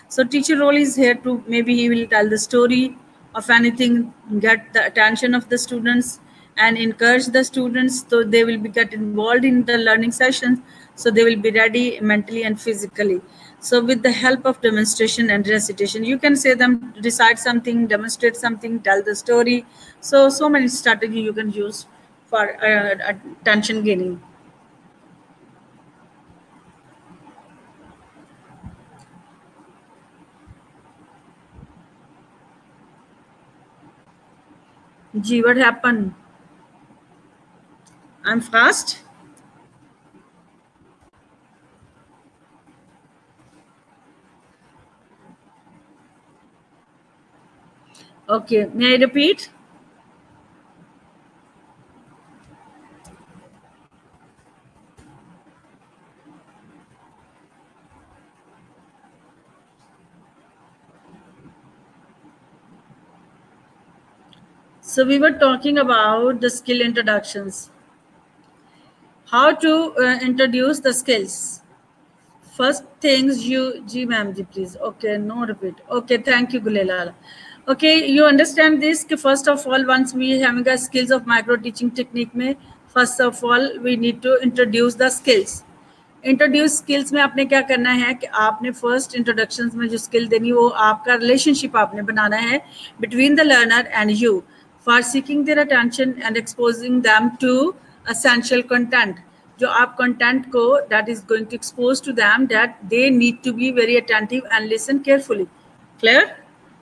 So teacher role is here to, maybe he will tell the story of anything, get the attention of the students and encourage the students, so they will be get involved in the learning sessions, so they will be ready mentally and physically. So with the help of demonstration and recitation, you can say them recite something, demonstrate something, tell the story. So many strategy you can use for attention gaining. Gee, what happened? I'm fast. Okay, may I repeat? So we were talking about the skill introductions. How to introduce the skills. First things you, ji ma'am, ji please. Okay, no repeat. Okay, thank you, Gulelala. Okay, you understand this? कि first of all, once we having a skills of micro teaching technique में, first of all, we need to introduce the skills. Introduce skills में आपने क्या करना है कि आपने first introduction में जो स्किल देनी वो आपका रिलेशनशिप आपने बनाना है between the learner and you for seeking their attention and exposing them to essential content. जो आप कंटेंट को that is going to expose to them that they need to be very attentive and listen carefully. Clear?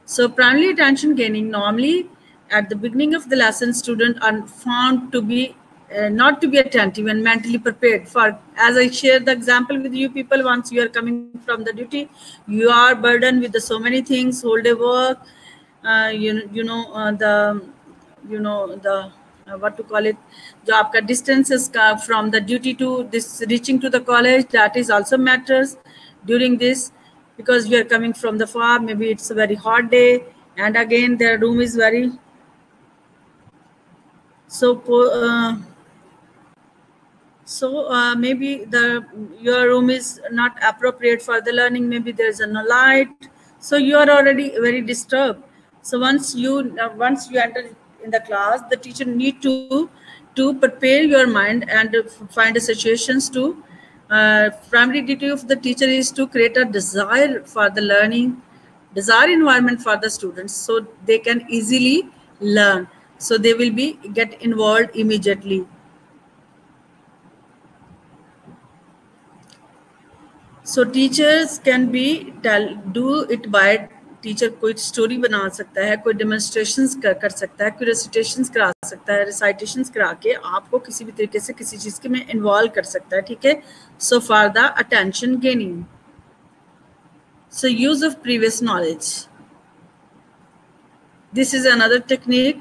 So primarily attention gaining, normally at the beginning of the lesson, students are found to be not to be attentive and mentally prepared for, as I shared the example with you people, once you are coming from the duty, you are burdened with so many things, whole day work, what to call it, जो आपका distances from the duty to this reaching to the college, that is also matters during this. Because you are coming from the farm, maybe it's a very hot day, and again their room is very maybe your room is not appropriate for the learning. Maybe there is no light, so you are already very disturbed. So once you enter in the class, the teacher need to prepare your mind and find the situations to. Primary duty of the teacher is to create a desire for the learning, desire environment for the students, so they can easily learn. So they will get involved immediately. So teachers can do it by teacher कोई story बना सकता है, कोई demonstrations कर सकता है, कोई रेसिटेशंस करा सकता है, रिसाइटेशंस करा के आपको किसी भी तरीके से किसी चीज़ के में इन्वॉल्व कर सकता है. ठीक है. सो for the attention gaining, so use of previous knowledge, this is another technique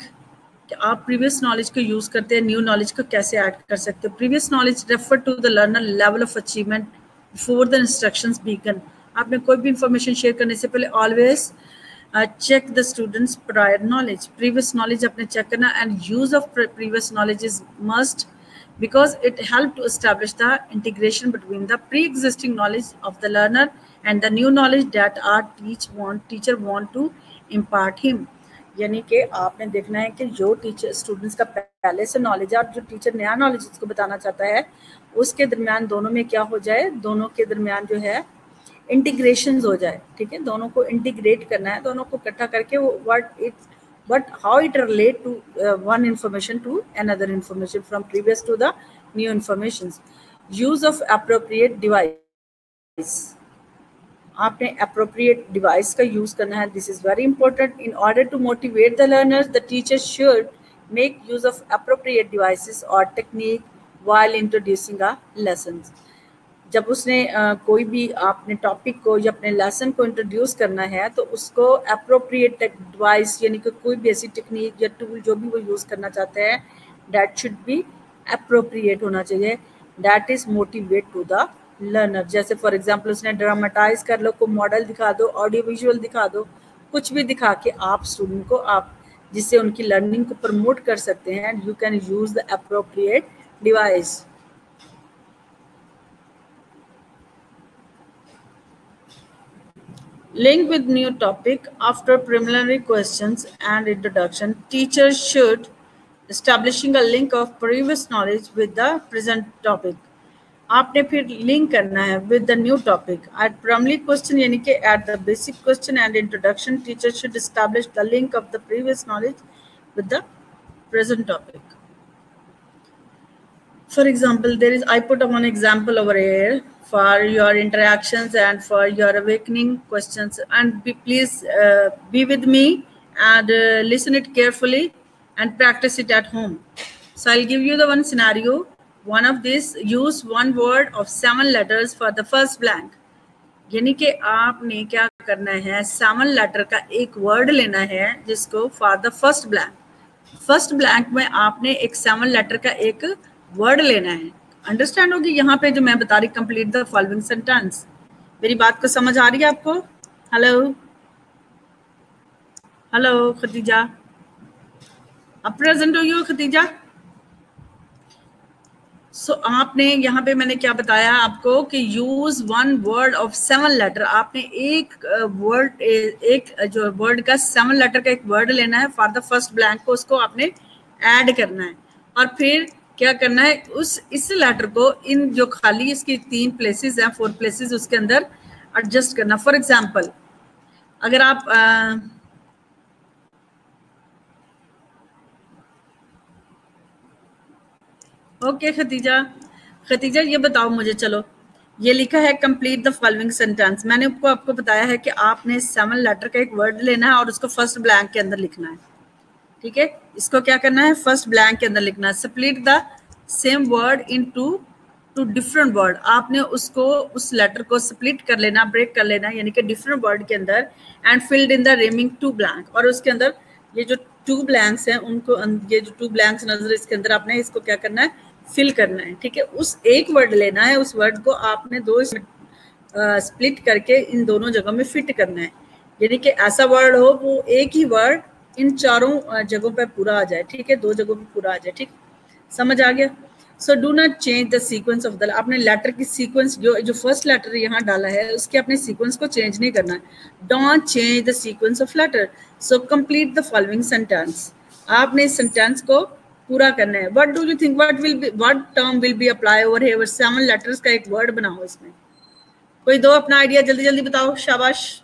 कि आप प्रीवियस नॉलेज को यूज करते हैं न्यू नॉलेज को कैसे ऐड कर सकते हो. Previous knowledge refer to the learner level of achievement before the instructions began. आपने कोई भी इंफॉर्मेशन शेयर करने से पहले always check the students prior knowledge. Previous knowledge आपने चेक करना and use of previous knowledge is must because it helps to establish the integration between the pre-existing knowledge of the learner and the new knowledge that our teacher want to impart him. यानी कि आपने देखना है कि जो teacher students का पहले से नॉलेज है और जो टीचर नया नॉलेज उसको बताना चाहता है, उसके दरमियान दोनों में क्या हो जाए, दोनों के दरमियान जो है इंटीग्रेशन हो जाए. ठीक है. दोनों को इंटीग्रेट करना है, दोनों को इकट्ठा करके वो but how it relate to one information to another information from previous to the new informations. Use of appropriate device. आपने appropriate device का use करना है. This is very important. In order to motivate the learners, the teacher should make use of appropriate devices or technique while introducing a lessons. जब उसने कोई भी आपने topic को या अपने लेसन को इंट्रोड्यूस करना है तो उसको अप्रोप्रिएट डिवाइस यानी कि कोई भी ऐसी टेक्निक या टूल जो भी वो यूज़ करना चाहते हैं दैट शुड बी अप्रोप्रिएट होना चाहिए. That is motivate to the learner. जैसे फॉर एग्जांपल उसने ड्रामेटाइज कर लो, कोई मॉडल दिखा दो, ऑडियो विजुअल दिखा दो, कुछ भी दिखा के आप स्टूडेंट को आप जिससे उनकी लर्निंग को प्रमोट कर सकते हैं. You can use the appropriate device. Link with new topic. After preliminary questions and introduction, teachers should establishing a link of previous knowledge with the present topic. आपने फिर लिंक करना है with the new topic. At preliminary question यानी कि at the basic question and introduction, teachers should establish the link of the previous knowledge with the present topic. For example, I put up one example over here for your interactions and for your awakening questions, and please be with me and listen it carefully and practice it at home. So I'll give you the one scenario. One of these, use one word of 7 letters for the first blank. यानी कि आपने क्या करना है, 7 letter का एक word लेना है जिसको for the first blank. First blank में आपने एक 7 लेटर का एक वर्ड लेना है. अंडरस्टैंड होगी यहाँ पे जो मैं बता रही. Complete the following sentence. मेरी बात को समझ आ रही है आपको? हेलो खदीजा. अब प्रेजेंट हो गई खतीजा। सो आपने यहाँ पे मैंने क्या बताया आपको कि use one word of 7 letter. आपने एक वर्ड, एक जो वर्ड का 7 लेटर का एक वर्ड लेना है फॉर द फर्स्ट ब्लैंक को, उसको आपने ऐड करना है और फिर क्या करना है, उस इस लेटर को इन जो खाली इसकी 3 प्लेसेस हैं, 4 प्लेसेस, उसके अंदर एडजस्ट करना। फॉर एग्जाम्पल अगर आप ओके खतीजा ये बताओ मुझे, चलो ये लिखा है कंप्लीट द फॉलोइंग सेंटेंस। मैंने आपको बताया है कि आपने 7 लेटर का एक वर्ड लेना है और उसको फर्स्ट ब्लैंक के अंदर लिखना है, ठीक है। इसको क्या करना है, फर्स्ट ब्लैंक के अंदर लिखना है। Split the same word into two different word. आपने उसको उस लेटर को स्प्लिट कर लेना, ब्रेक कर लेना, यानी कि डिफरेंट वर्ड के अंदर, and filled in the remaining 2 blank. और उसके अंदर ये जो 2 ब्लैंक्स हैं उनको, ये जो 2 ब्लैंक्स नजर इसके अंदर आपने इसको क्या करना है, फिल करना है, ठीक है। उस एक वर्ड लेना है, उस वर्ड को आपने 2 स्प्लिट करके इन दोनों जगहों में फिट करना है, यानी कि ऐसा वर्ड हो वो एक ही वर्ड इन चारों जगहों पे पूरा आ जाए, ठीक है, 2 जगहों पे पूरा आ जाए, ठीक, समझ आ गया। So do not change the sequence of the, आपने लेटर की सीक्वेंस जो फर्स्ट लेटर यहाँ डाला है उसके अपने सीक्वेंस को चेंज नहीं करना है। Don't change the sequence of letter. So complete the following sentence. आपने इस सेंटेंस को पूरा करना है। What do you think, what term will be apply over here? 7 letters का एक वर्ड बनाओ इसमें। कोई दो अपना आइडिया, जल्दी जल्दी बताओ, शाबाश।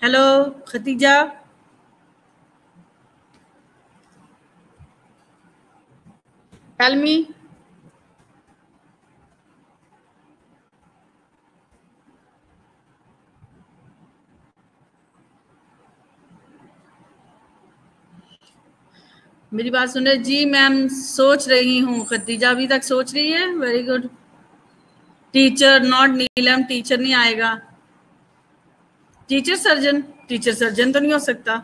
Hello Khatija, tell me. मेरी बात सुन रहे जी? मैम सोच रही हूँ। खतीजा अभी तक सोच रही है, very good. Teacher not Neelam, teacher नहीं आएगा। टीचर सर्जन, टीचर सर्जन तो नहीं हो सकता।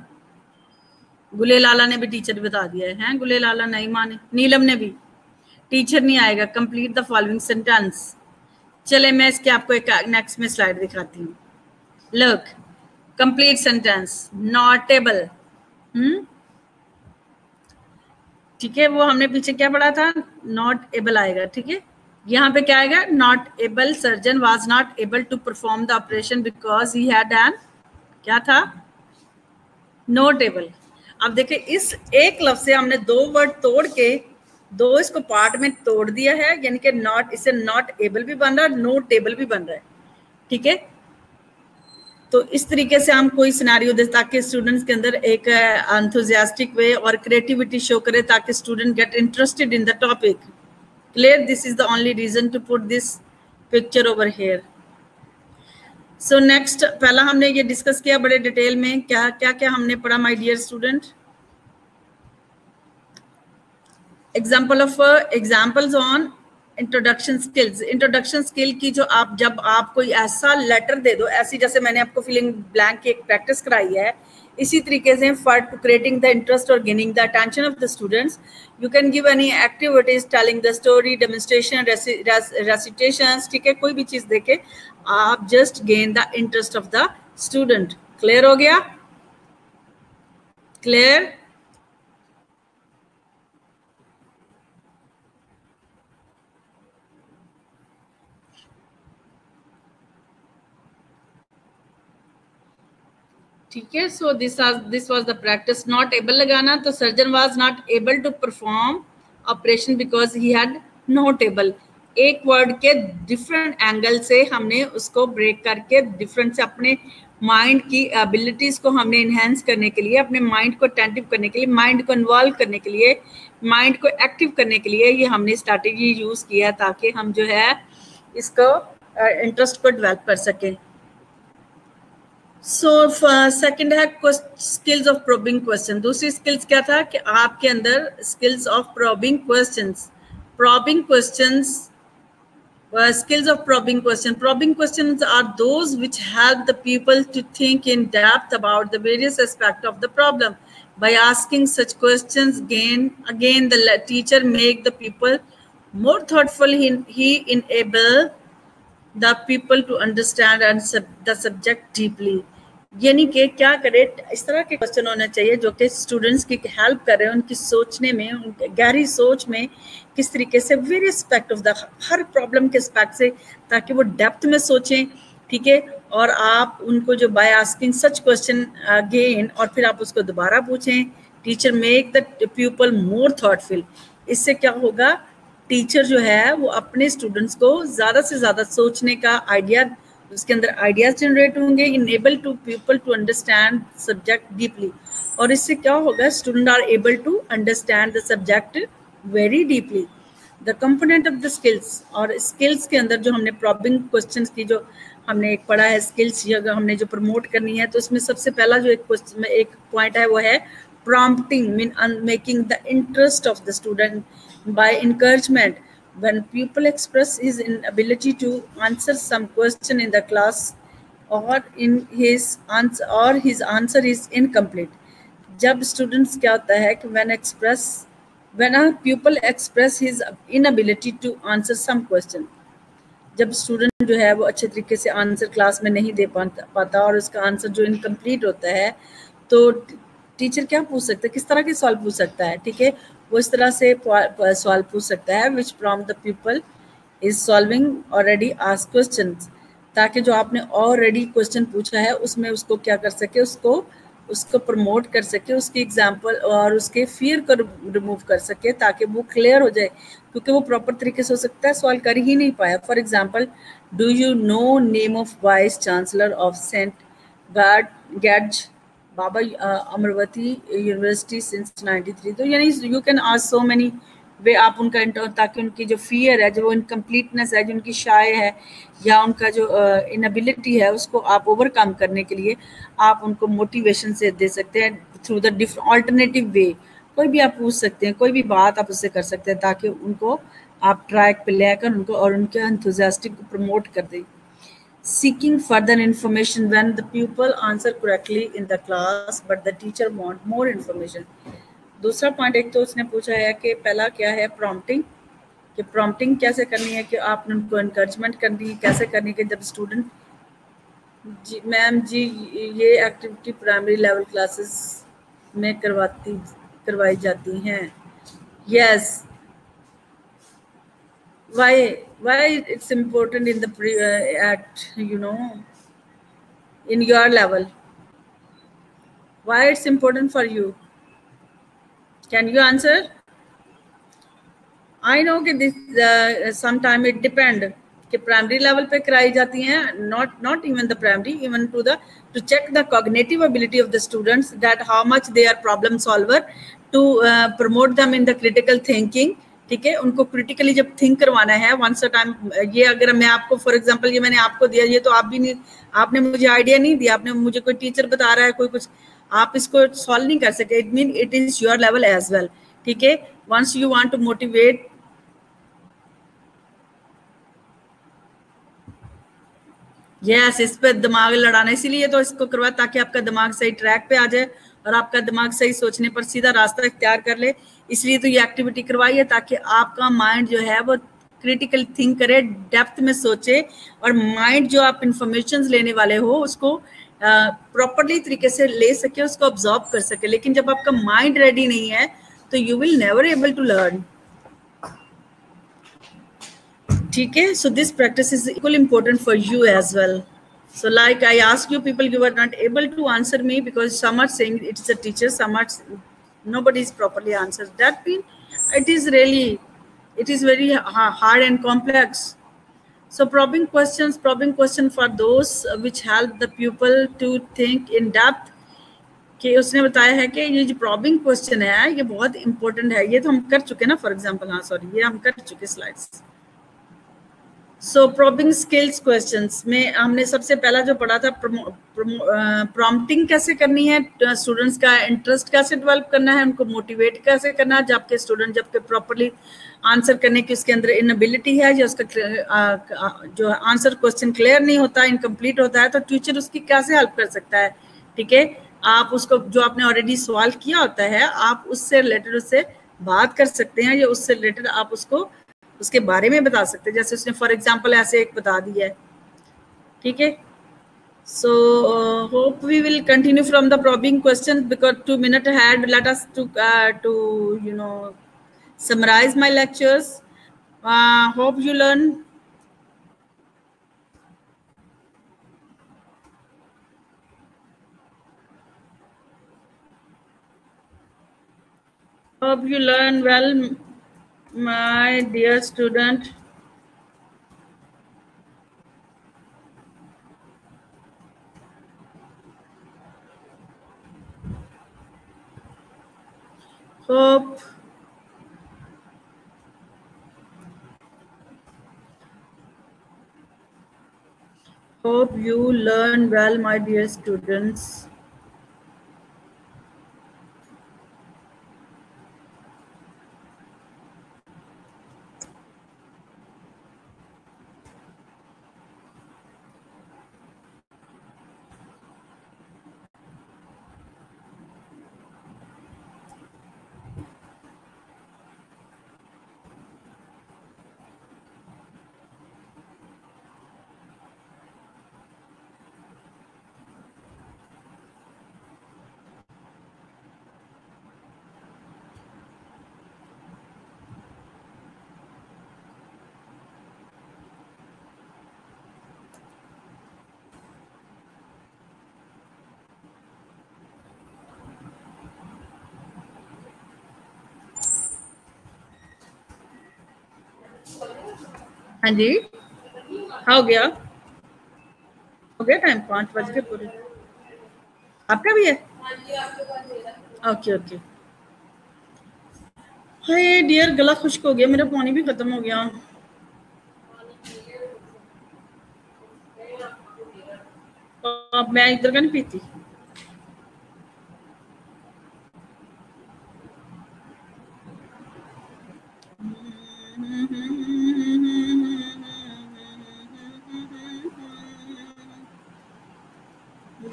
गुले लाला ने भी टीचर बता दिया है, गुले लाला नहीं माने, नीलम ने भी। टीचर नहीं आएगा। Complete the following sentence. चले मैं इसके आपको एक नेक्स्ट में स्लाइड दिखाती हूँ। Look, complete sentence, not able, ठीक है, वो हमने पीछे क्या पढ़ा था, नॉट एबल आएगा, ठीक है। यहाँ पे क्या आएगा, not able, surgeon was not able to perform the operation because he had an, क्या था, नॉट एबल। अब देखिए इस एक लफ्ज से हमने 2 वर्ड तोड़ के 2 इसको पार्ट में तोड़ दिया है, यानी कि नॉट, इससे नॉट एबल भी बन रहा है, नोट एबल भी बन रहा है, ठीक है। तो इस तरीके से हम कोई सिनेरियो दे ताकि स्टूडेंट्स के अंदर एक एंथुसियास्टिक वे और क्रिएटिविटी शो करे, ताकि student get interested in the topic. Clear? This is the only reason to put this picture over here. So next, पहला हमने ये डिस्कस किया बड़े डिटेल में, क्या क्या क्या हमने पढ़ा my dear student. Example of examples on introduction skills. Introduction skill की जो आप, जब आप कोई ऐसा लेटर दे दो, ऐसी जैसे मैंने आपको फिलिंग ब्लैंक की एक प्रैक्टिस कराई है, इसी तरीके से for to creating the interest और gaining the attention of the students, you can give any activities, telling the story, demonstration, recitations, ठीक है, कोई भी चीज देके आप just gain the interest of the student. Clear हो गया? क्लियर? ठीक है। So this was the practice. Not able लगाना, तो surgeon was not able to perform operation because he had not able. एक वर्ड के डिफरेंट एंगल से हमने उसको ब्रेक करके डिफरेंट से अपने माइंड की एबिलिटीज को हमने इन्हेंस करने के लिए, अपने माइंड को अटेंटिव करने के लिए, माइंड को इन्वॉल्व करने के लिए, माइंड को एक्टिव करने के लिए ये हमने स्ट्रैटेजी यूज किया ताकि हम जो है इसको इंटरेस्ट को डेवलप कर सकें। सो सेकंड है स्किल्स ऑफ प्रोबिंग क्वेश्चन। दूसरी स्किल्स क्या था कि आपके अंदर skills of probing questions, probing questions, skills of probing question. Probing questions are those which help the people to think in depth about the various aspects of the problem. By asking such questions, again the teacher make the people more thoughtful. He enable the people to understand and the subject deeply. यानी कि क्या करे, इस तरह के question होने चाहिए जो कि स्टूडेंट्स की हेल्प कर रहे हैं उनकी सोचने में, उनके गहरी सोच में, किस तरीके से various aspect of the, her problem के एस्पेक्ट से, ताकि वो डेप्थ में सोचें, ठीक है। और आप उनको जो by asking such question again, और फिर आप उसको दोबारा पूछें, teacher make the pupal more thoughtful. इससे क्या होगा, टीचर जो है वो अपने स्टूडेंट्स को ज़्यादा से ज़्यादा सोचने का आइडिया, उसके अंदर आइडियाज जनरेट होंगे, enable to people to understand subject deeply. और इससे क्या होगा, student are able to understand the subject very deeply. The component of the skills, और स्किल्स के अंदर जो हमने प्रॉबिंग क्वेश्चंस की जो हमने एक पढ़ा है, स्किल्स अगर हमने जो प्रमोट करनी है, तो इसमें सबसे पहला जो एक पॉइंट है वो है prompting, mean making the interest of the student by encouragement. when pupil express his inability to answer some question in the class, or his answer is incomplete, जब स्टूडेंट्स क्या होता है कि when a pupil express his inability to answer some question, जब student जो है वो अच्छे तरीके से आंसर क्लास में नहीं दे पाता और उसका आंसर जो इनकम्प्लीट होता है, तो टीचर क्या पूछ सकता है, किस तरह के सवाल पूछ सकता है, ठीक है। वो इस तरह से सवाल पूछ सकता है which prompt the people is solving already asked questions, ताकि जो आपने ऑलरेडी क्वेश्चन पूछा है उसमें उसको क्या कर सके, उसको प्रमोट कर सके, उसकी एग्जाम्पल और उसके फियर को रिमूव कर सके, ताकि वो क्लियर हो जाए, क्योंकि वो प्रॉपर तरीके से हो सकता है सवाल कर ही नहीं पाया। For example, do you know name of vice chancellor of Sant Gadge Baba Amravati University since 93। तो यानी you can ask so many way, आप उनका ताकि उनकी जो फियर है, जो इनकम्प्लीटनेस है, जो उनकी शाय है, या उनका जो इनएबिलिटी है, उसको आप ओवरकम करने के लिए आप उनको मोटिवेशन से दे सकते हैं through the different alternative way. कोई भी आप पूछ सकते हैं, कोई भी बात आप उससे कर सकते हैं, ताकि उनको आप ट्रैक पे लेकर उनको और उनके एंथुसियास्टिक को प्रमोट कर दें। Seeking further information when the pupil answer correctly in the class but the teacher want more information। दूसरा पॉइंट एक तो उसने पूछा है कि पहला क्या है प्रॉम्प्टिंग, कि प्रॉम्प्टिंग कैसे करनी है, कि आपने उनको इनकरेजमेंट करनी है, कैसे करनी है कि जब स्टूडेंट जी मैम जी ये एक्टिविटी प्राइमरी लेवल क्लासेस में करवाई जाती हैं। Yes, why it's important in the at in your level, why it's important for you, can you answer? I know कि this sometime it depend कि प्राइमरी लेवल पे कराई जाती हैं, not even the primary, even to check the cognitive ability of the students, that how much they are problem solver, to promote them in the critical thinking, ठीक है। उनको critically जब think करवाना है वंस अ टाइम, ये अगर मैं आपको फॉर एग्जांपल ये मैंने आपको दिया, ये तो आप भी नहीं, आपने मुझे आइडिया नहीं दिया, आपने मुझे कोई टीचर बता रहा है कोई कुछ, आप इसको सॉल्व नहीं कर सके, it mean it is your level as well, ठीक है। Once you want to motivate, yes, इस पे दिमाग लड़ाना, इसीलिए तो इसको करवाया ताकि आपका दिमाग सही ट्रैक पे आ जाए और आपका दिमाग सही सोचने पर सीधा रास्ता इख्तियार कर ले। इसलिए तो ये एक्टिविटी करवाई है ताकि आपका माइंड जो है वो क्रिटिकल थिंक करे, डेप्थ में सोचे, और माइंड जो आप इंफॉर्मेशन लेने वाले हो उसको प्रॉपरली तरीके से ले सके, उसको ऑब्जॉर्व कर सके। लेकिन जब आपका माइंड रेडी नहीं है तो you will never able to learn, ठीक है। So this practice is equal important for you as well. So like I ask you people, you are not able to answer me because some are saying it is a teacher, some are nobody is properly answered. That means it is very hard and complex. So probing question for those which help the pupil to think in depth, कि उसने बताया है कि ये जो probing question है ये बहुत इंपॉर्टेंट है। ये तो हम कर चुके ना, फॉर एग्जांपल, हाँ सॉरी, ये हम कर चुके स्लाइड्स। सो प्रॉबिंग स्किल्स क्वेश्चंस में हमने सबसे पहला जो पढ़ा था प्रॉम्प्टिंग कैसे करनी है, स्टूडेंट्स का इंटरेस्ट कैसे डेवलप करना है, उनको मोटिवेट कैसे करना है। जबकि स्टूडेंट जबकि प्रॉपर्ली आंसर करने की उसके अंदर इनएबिलिटी है, या उसका जो आंसर क्वेश्चन क्लियर नहीं होता, इनकम्प्लीट होता है, तो टीचर उसकी कैसे हेल्प कर सकता है, ठीक है। आप उसको जो आपने ऑलरेडी सवाल किया होता है आप उससे रिलेटेड उससे बात कर सकते हैं, या उससे रिलेटेड आप उसको उसके बारे में बता सकते हैं। जैसे उसने फॉर एग्जांपल ऐसे एक बता दिया है, ठीक है। So hope we will continue from the probing questions because 2 minutes ahead. Let us to summarize my lectures. Hope you learn. Hope you learn well, my dear student. Hope you learn well, my dear students. हाँ जी, हो गया time 5 बज के पूरे। आपका भी है? Okay okay. Hi dear, गला खुश्क हो गया मेरा, पानी भी खत्म हो गया। अब मैं इधर का नहीं पीती।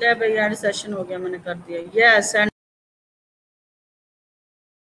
ले भाई यार, सेशन हो गया, मैंने कर दिया। यस,